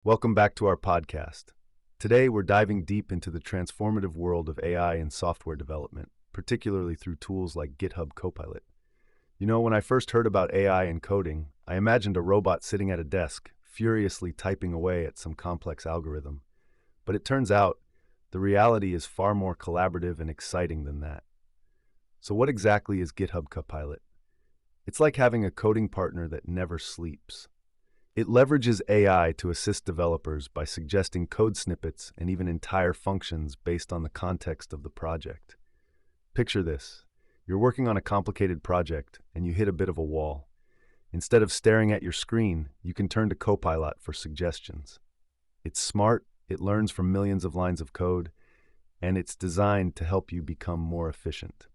Welcome back to our podcast. Today, we're diving deep into the transformative world of AI in software development, particularly through tools like GitHub Copilot. When I first heard about AI in coding, I imagined a robot sitting at a desk, furiously typing away at some complex algorithm. But it turns out, the reality is far more collaborative and exciting than that. So what exactly is GitHub Copilot? It's like having a coding partner that never sleeps. It leverages AI to assist developers by suggesting code snippets and even entire functions based on the context of the project. Picture this. You're working on a complicated project and you hit a bit of a wall. Instead of staring at your screen, you can turn to Copilot for suggestions. It's smart, it learns from millions of lines of code, and it's designed to help you become more efficient.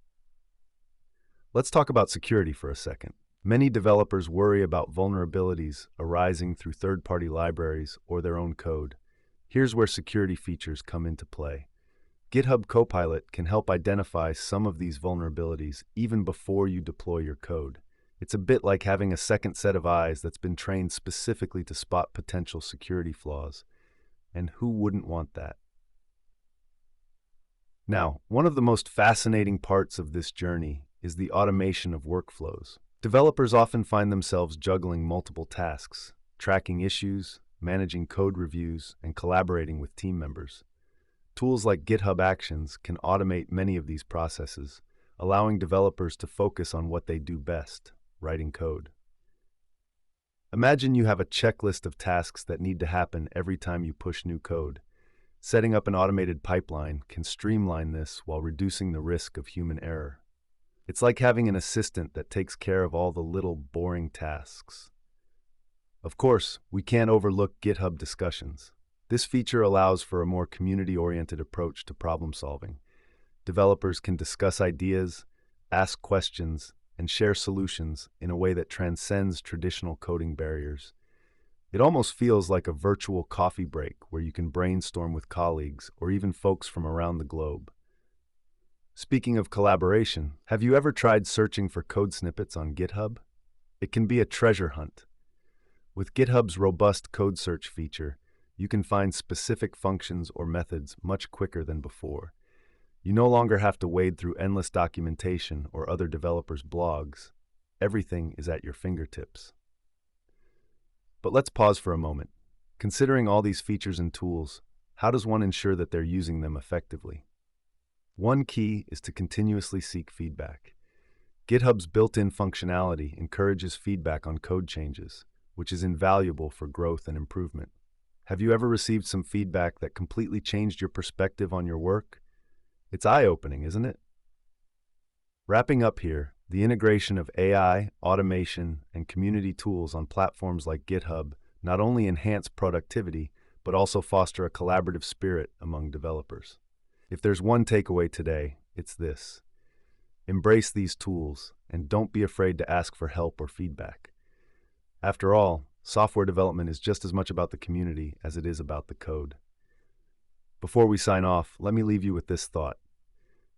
Let's talk about security for a second. Many developers worry about vulnerabilities arising through third-party libraries or their own code. Here's where security features come into play. GitHub Copilot can help identify some of these vulnerabilities even before you deploy your code. It's a bit like having a second set of eyes that's been trained specifically to spot potential security flaws. And who wouldn't want that? Now, one of the most fascinating parts of this journey is the automation of workflows. Developers often find themselves juggling multiple tasks, tracking issues, managing code reviews, and collaborating with team members. Tools like GitHub Actions can automate many of these processes, allowing developers to focus on what they do best, writing code. Imagine you have a checklist of tasks that need to happen every time you push new code. Setting up an automated pipeline can streamline this while reducing the risk of human error. It's like having an assistant that takes care of all the little boring tasks. Of course, we can't overlook GitHub discussions. This feature allows for a more community-oriented approach to problem solving. Developers can discuss ideas, ask questions, and share solutions in a way that transcends traditional coding barriers. It almost feels like a virtual coffee break where you can brainstorm with colleagues or even folks from around the globe. Speaking of collaboration, have you ever tried searching for code snippets on GitHub? It can be a treasure hunt. With GitHub's robust code search feature, you can find specific functions or methods much quicker than before. You no longer have to wade through endless documentation or other developers' blogs. Everything is at your fingertips. But let's pause for a moment. Considering all these features and tools, how does one ensure that they're using them effectively? One key is to continuously seek feedback. GitHub's built-in functionality encourages feedback on code changes, which is invaluable for growth and improvement. Have you ever received some feedback that completely changed your perspective on your work? It's eye-opening, isn't it? Wrapping up here, the integration of AI, automation, and community tools on platforms like GitHub not only enhance productivity, but also foster a collaborative spirit among developers. If there's one takeaway today, it's this. Embrace these tools and don't be afraid to ask for help or feedback. After all, software development is just as much about the community as it is about the code. Before we sign off, let me leave you with this thought.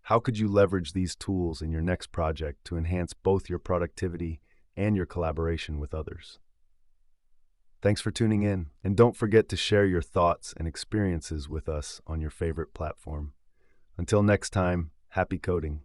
How could you leverage these tools in your next project to enhance both your productivity and your collaboration with others? Thanks for tuning in, and don't forget to share your thoughts and experiences with us on your favorite platform. Until next time, happy coding.